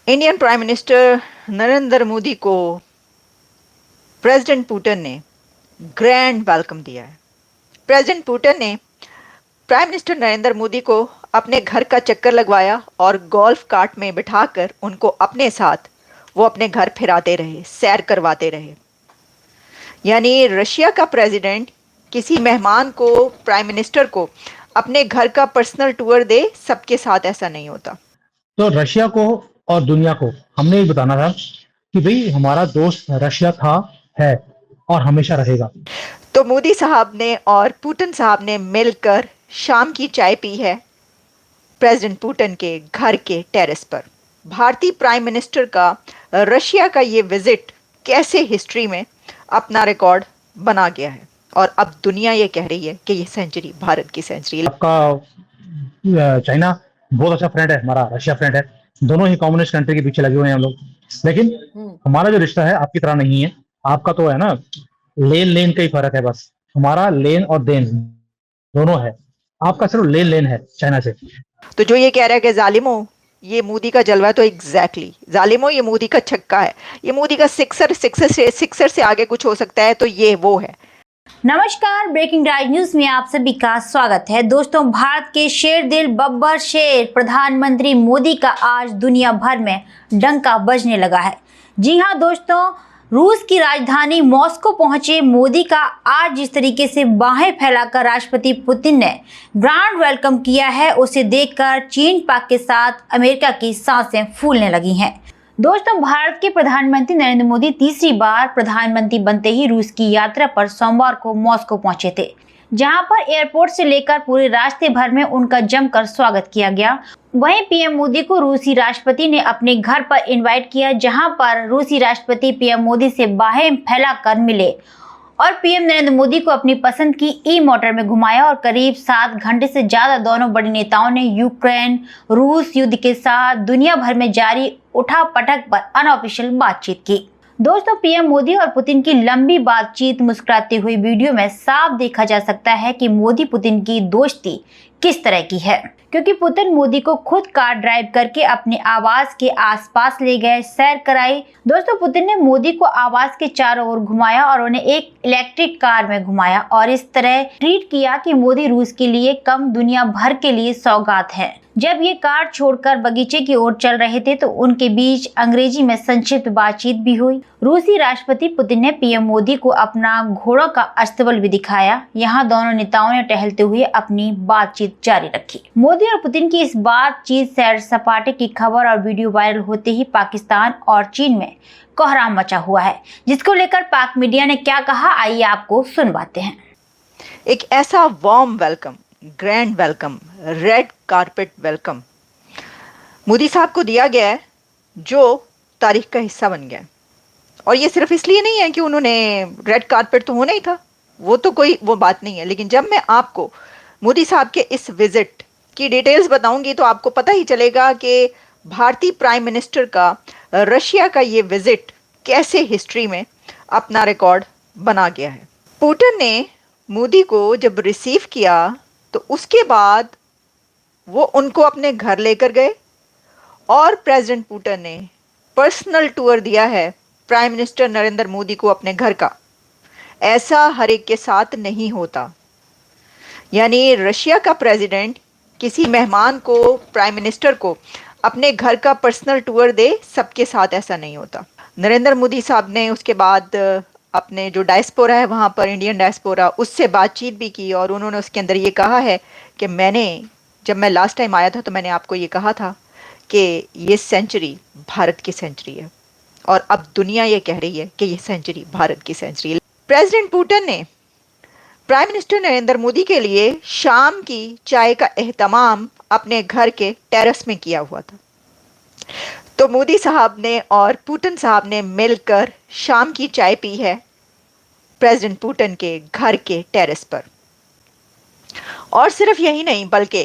Indian prime minister Narendra Modi को president Putin ने grand welcome दिया है। प्रेसिडेंट पुतिन ने प्राइम मिनिस्टर नरेंद्र मोदी को अपने घर का चक्कर लगवाया और गोल्फ कार्ट में बिठाकर उनको अपने साथ वो अपने घर फिराते रहे, सैर करवाते रहे। यानी रशिया का प्रेसिडेंट किसी मेहमान को, प्राइम मिनिस्टर को अपने घर का पर्सनल टूर दे, सबके साथ ऐसा नहीं होता। तो रशिया को और दुनिया को हमने ये बताना था कि भाई हमारा दोस्त रशिया था, है और हमेशा रहेगा। तो मोदी साहब ने और पुतिन साहब ने मिलकर शाम की चाय पी है प्रेसिडेंट पुतिन के घर के टेरेस पर। भारतीय प्राइम मिनिस्टर का रशिया का ये विजिट कैसे हिस्ट्री में अपना रिकॉर्ड बना गया है और अब दुनिया ये कह रही है कि ये सेंचुरी भारत की सेंचुरी है। आपका चाइना बहुत अच्छा फ्रेंड है, हमारा रशिया फ्रेंड है। दोनों ही कम्युनिस्ट कंट्री के पीछे लगे हुए हैं हम लोग, लेकिन हमारा जो रिश्ता है आपकी तरह नहीं है। आपका तो है ना, लेन लेन का ही फर्क है बस। हमारा लेन और देन दोनों है, आपका सिर्फ लेन लेन है चाइना से। तो जो ये कह रहा है कि जालिमो ये मोदी का जलवा, तो एग्जैक्टली जालिमो ये मोदी का छक्का है, ये मोदी का सिक्सर से आगे कुछ हो सकता है, तो ये वो है। नमस्कार, ब्रेकिंग राइज न्यूज में आप सभी का स्वागत है। दोस्तों, भारत के शेर दिल बब्बर शेर प्रधानमंत्री मोदी का आज दुनिया भर में डंका बजने लगा है। जी हां दोस्तों, रूस की राजधानी मॉस्को पहुंचे मोदी का आज जिस तरीके से बाहें फैलाकर राष्ट्रपति पुतिन ने ग्रैंड वेलकम किया है, उसे देखकर चीन पाक के साथ अमेरिका की सांसें फूलने लगी हैं। दोस्तों, भारत के प्रधानमंत्री नरेंद्र मोदी तीसरी बार प्रधानमंत्री बनते ही रूस की यात्रा पर सोमवार को मॉस्को पहुंचे थे, जहां पर एयरपोर्ट से लेकर पूरे रास्ते भर में उनका जमकर स्वागत किया गया। वहीं पीएम मोदी को रूसी राष्ट्रपति ने अपने घर पर इनवाइट किया, जहां पर रूसी राष्ट्रपति पीएम मोदी से बाहें फैलाकर मिले और पीएम नरेंद्र मोदी को अपनी पसंद की ई मोटर में घुमाया और करीब 7 घंटे से ज्यादा दोनों बड़े नेताओं ने यूक्रेन रूस युद्ध के साथ दुनिया भर में जारी उठापटक पर अनऑफिशियल बातचीत की। दोस्तों, पीएम मोदी और पुतिन की लंबी बातचीत मुस्कुराती हुई वीडियो में साफ देखा जा सकता है कि मोदी पुतिन की दोस्ती किस तरह की है, क्योंकि पुतिन मोदी को खुद कार ड्राइव करके अपने आवास के आसपास ले गए, सैर कराई। दोस्तों, पुतिन ने मोदी को आवास के चारों ओर घुमाया और उन्हें एक इलेक्ट्रिक कार में घुमाया और इस तरह ट्रीट किया कि मोदी रूस के लिए कम दुनिया भर के लिए सौगात है। जब ये कार छोड़कर बगीचे की ओर चल रहे थे तो उनके बीच अंग्रेजी में संक्षिप्त बातचीत भी हुई। रूसी राष्ट्रपति पुतिन ने पीएम मोदी को अपना घोड़ों का अस्तबल भी दिखाया। यहाँ दोनों नेताओं ने टहलते हुए अपनी बातचीत जारी रखी। मोदी और पुतिन की इस बातचीत सैर सपाटे की खबर और वीडियो वायरल होते ही पाकिस्तान और चीन में कोहराम मचा हुआ है, जिसको लेकर पाक मीडिया ने क्या कहा, आइए आपको सुनवाते हैं। एक ऐसा warm welcome, grand welcome, red carpet welcome Modi साहब को दिया गया है, जो तारीख का हिस्सा बन गया है। और ये सिर्फ इसलिए नहीं है कि उन्होंने रेड कारपेट तो होना ही था, वो तो कोई वो बात नहीं है, लेकिन जब मैं आपको मोदी साहब के इस विजिट की डिटेल्स बताऊंगी तो आपको पता ही चलेगा कि भारतीय प्राइम मिनिस्टर का रशिया का ये विजिट कैसे हिस्ट्री में अपना रिकॉर्ड बना गया है। पुतिन ने मोदी को जब रिसीव किया तो उसके बाद वो उनको अपने घर लेकर गए और प्रेसिडेंट पुतिन ने पर्सनल टूर दिया है प्राइम मिनिस्टर नरेंद्र मोदी को अपने घर का। ऐसा हर एक के साथ नहीं होता। यानी रशिया का प्रेसिडेंट किसी मेहमान को, प्राइम मिनिस्टर को अपने घर का पर्सनल टूर दे, सबके साथ ऐसा नहीं होता। नरेंद्र मोदी साहब ने उसके बाद अपने जो डायस्पोरा है वहाँ पर, इंडियन डायस्पोरा, उससे बातचीत भी की और उन्होंने उसके अंदर ये कहा है कि जब मैं लास्ट टाइम आया था तो मैंने आपको ये कहा था कि ये सेंचुरी भारत की सेंचुरी है और अब दुनिया ये कह रही है कि ये सेंचुरी भारत की सेंचुरी है। प्रेसिडेंट पुतिन ने प्राइम मिनिस्टर नरेंद्र मोदी के लिए शाम की चाय का एहतमाम अपने घर के टेरेस में किया हुआ था। तो मोदी साहब ने और पुतिन साहब ने मिलकर शाम की चाय पी है प्रेसिडेंट पुतिन के घर के टेरेस पर। और सिर्फ यही नहीं, बल्कि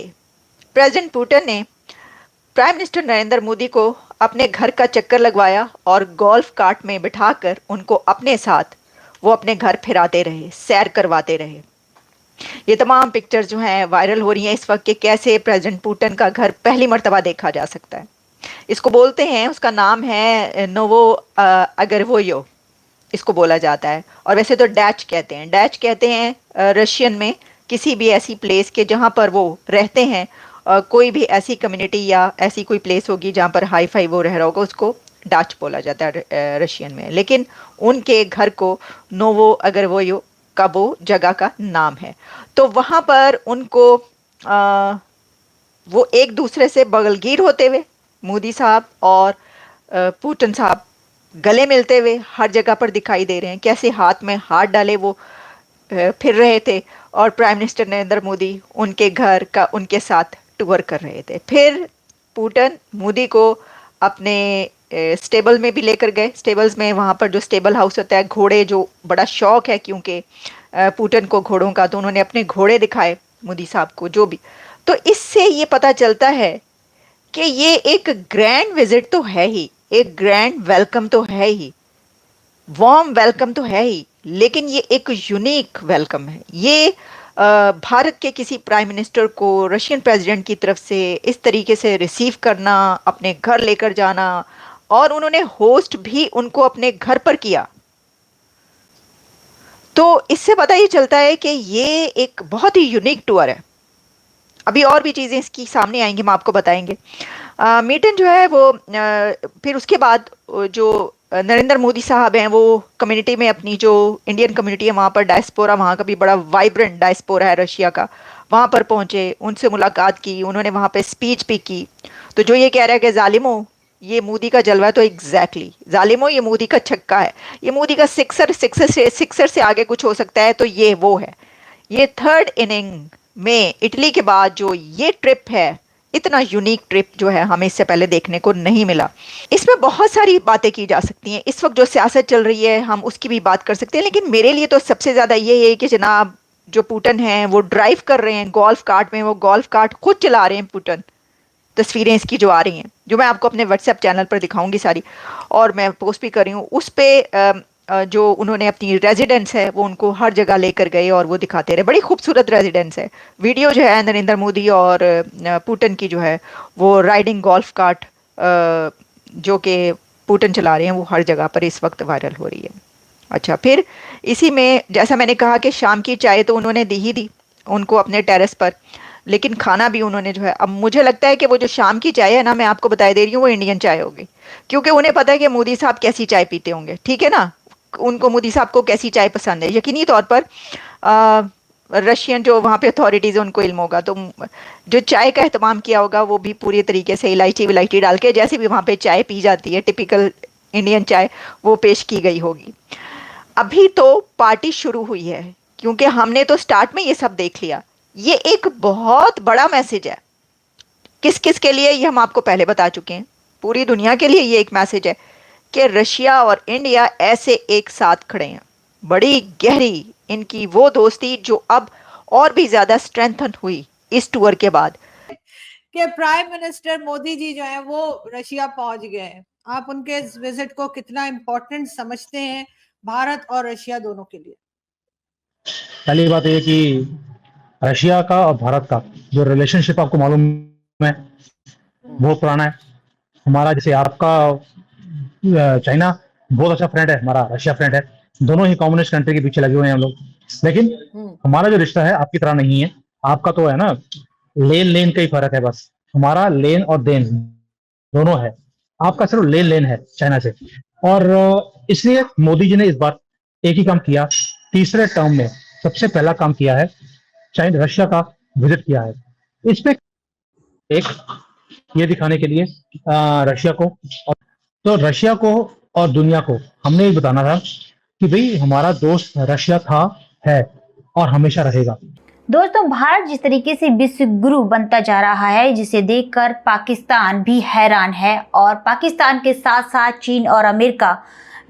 प्रेसिडेंट पुतिन ने प्राइम मिनिस्टर नरेंद्र मोदी को अपने घर का चक्कर लगवाया और गोल्फ कार्ट में बिठाकर उनको अपने साथ वो अपने घर फिराते रहे, सैर करवाते रहे। ये तमाम पिक्चर्स जो हैं वायरल हो रही हैं इस वक्त कि कैसे प्रेसिडेंट पुतिन का घर पहली मर्तबा देखा जा सकता है। इसको बोलते हैं, उसका नाम है नोवो अगरवोयो, इसको बोला जाता है। और वैसे तो डैच कहते हैं रशियन में किसी भी ऐसी प्लेस के जहाँ पर वो रहते हैं। कोई भी ऐसी कम्युनिटी या ऐसी कोई प्लेस होगी जहाँ पर हाई फाई वो रह रहा होगा, उसको डाच बोला जाता है रशियन में। लेकिन उनके घर को नोवो अगरवोयो का वो जगह का नाम है। तो वहाँ पर उनको वो एक दूसरे से बगलगीर होते हुए मोदी साहब और पुतिन साहब गले मिलते हुए हर जगह पर दिखाई दे रहे हैं। कैसे हाथ में हाथ डाले वो फिर रहे थे और प्राइम मिनिस्टर नरेंद्र मोदी उनके घर का उनके साथ टूर कर रहे थे। फिर पुतिन मोदी को अपने स्टेबल में भी लेकर गए। स्टेबल्स में वहाँ पर जो स्टेबल हाउस होता है, घोड़े, जो बड़ा शौक है क्योंकि पुतिन को घोड़ों का, तो उन्होंने अपने घोड़े दिखाए मोदी साहब को जो भी। तो इससे ये पता चलता है कि ये एक ग्रैंड विजिट तो है ही, एक ग्रैंड वेलकम तो है ही, वार्म वेलकम तो है ही, लेकिन ये एक यूनिक वेलकम है। ये भारत के किसी प्राइम मिनिस्टर को रशियन प्रेसिडेंट की तरफ से इस तरीके से रिसीव करना, अपने घर लेकर जाना, और उन्होंने होस्ट भी उनको अपने घर पर किया। तो इससे पता ये चलता है कि ये एक बहुत ही यूनिक टूर है। अभी और भी चीज़ें इसकी सामने आएंगी, हम आपको बताएंगे। मीटिंग जो है वो फिर उसके बाद जो नरेंद्र मोदी साहब हैं वो कम्युनिटी में, अपनी जो इंडियन कम्युनिटी है वहाँ पर, डायस्पोरा, वहाँ का भी बड़ा वाइब्रेंट डायस्पोरा है रशिया का, वहाँ पर पहुँचे, उनसे मुलाकात की, उन्होंने वहाँ पे स्पीच भी की। तो जो ये कह रहा है कि जालिमो ये मोदी का जलवा है, तो एग्जैक्टली जालिमो ये मोदी का छक्का है, ये मोदी का सिक्सर से आगे कुछ हो सकता है तो ये वो है। ये थर्ड इनिंग में इटली के बाद जो ये ट्रिप है, इतना यूनिक ट्रिप जो है हमें इससे पहले देखने को नहीं मिला। इसमें बहुत सारी बातें की जा सकती हैं, इस वक्त जो सियासत चल रही है हम उसकी भी बात कर सकते हैं, लेकिन मेरे लिए तो सबसे ज़्यादा ये है कि जनाब जो पुतिन हैं वो ड्राइव कर रहे हैं गोल्फ कार्ट में, वो गोल्फ कार्ट खुद चला रहे हैं पुतिन। तस्वीरें इसकी जो आ रही हैं, जो मैं आपको अपने व्हाट्सएप चैनल पर दिखाऊंगी सारी, और मैं पोस्ट भी कर रही हूँ उस पर, जो उन्होंने अपनी रेजिडेंस है वो उनको हर जगह लेकर गए और वो दिखाते रहे। बड़ी खूबसूरत रेजिडेंस है। वीडियो जो है नरेंद्र मोदी और पुतिन की जो है वो राइडिंग गोल्फ कार्ट जो कि पुतिन चला रहे हैं, वो हर जगह पर इस वक्त वायरल हो रही है। अच्छा, फिर इसी में जैसा मैंने कहा कि शाम की चाय तो उन्होंने दी ही दी उनको अपने टेरेस पर, लेकिन खाना भी उन्होंने जो है, अब मुझे लगता है कि वो जो शाम की चाय है ना, मैं आपको बता दे रही हूँ वो इंडियन चाय होगी, क्योंकि उन्हें पता है कि मोदी साहब कैसी चाय पीते होंगे। ठीक है ना, उनको मोदी साहब को कैसी चाय पसंद है, यकीनी तौर पर रशियन जो वहाँ पे अथॉरिटीज़ है उनको इल्म होगा। तो जो चाय का एहतमाम किया होगा वो भी पूरी तरीके से इलायची विलायची डाल के, जैसे भी वहाँ पे चाय पी जाती है टिपिकल इंडियन चाय, वो पेश की गई होगी। अभी तो पार्टी शुरू हुई है, क्योंकि हमने तो स्टार्ट में ये सब देख लिया। ये एक बहुत बड़ा मैसेज है, किस किस के लिए ये हम आपको पहले बता चुके हैं। पूरी दुनिया के लिए ये एक मैसेज है कि रशिया और इंडिया ऐसे एक साथ खड़े हैं। बड़ी गहरी इनकी वो दोस्ती जो अब और भी ज्यादा स्ट्रेंथन हुई इस टूर के बाद। कि प्राइम मिनिस्टर मोदी जी जो है वो रशिया पहुंच गए हैं। आप उनके इस विजिट को कितना इम्पोर्टेंट समझते हैं भारत और रशिया दोनों के लिए? पहली बात ये कि रशिया का और भारत का जो रिलेशनशिप आपको मालूम है बहुत पुराना है। हमारा जैसे आपका चाइना बहुत अच्छा फ्रेंड है, हमारा रशिया फ्रेंड है, दोनों ही कम्युनिस्ट कंट्री के पीछे लगे हुए हैं हम लोग। लेकिन हमारा जो रिश्ता है आपकी तरह नहीं है। आपका तो है ना लेन लेन का ही फर्क है बस, हमारा लेन और देन दोनों है, आपका सिर्फ लेन लेन है चाइना से। और इसलिए मोदी जी ने इस बार एक ही काम किया, तीसरे टर्म में सबसे पहला काम किया है, चाइना रशिया का विजिट किया है। इस पे एक ये दिखाने के लिए रशिया को तो रशिया को और दुनिया को हमने ये बताना था कि भाई हमारा दोस्त रशिया था, है और हमेशा रहेगा। दोस्तों, भारत जिस तरीके से विश्व गुरु बनता जा रहा है, जिसे देखकर पाकिस्तान भी हैरान है, और पाकिस्तान के साथ साथ चीन और अमेरिका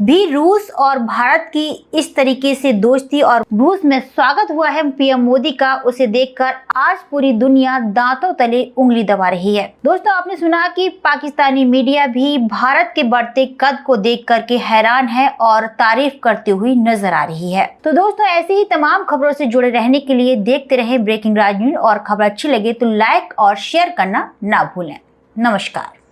भी रूस और भारत की इस तरीके से दोस्ती और रूस में स्वागत हुआ है पीएम मोदी का, उसे देखकर आज पूरी दुनिया दांतों तले उंगली दबा रही है। दोस्तों, आपने सुना कि पाकिस्तानी मीडिया भी भारत के बढ़ते कद को देख करके हैरान है और तारीफ करती हुई नजर आ रही है। तो दोस्तों, ऐसी ही तमाम खबरों से जुड़े रहने के लिए देखते रहे ब्रेकिंग राज न्यूज, और खबर अच्छी लगे तो लाइक और शेयर करना ना भूलें। नमस्कार।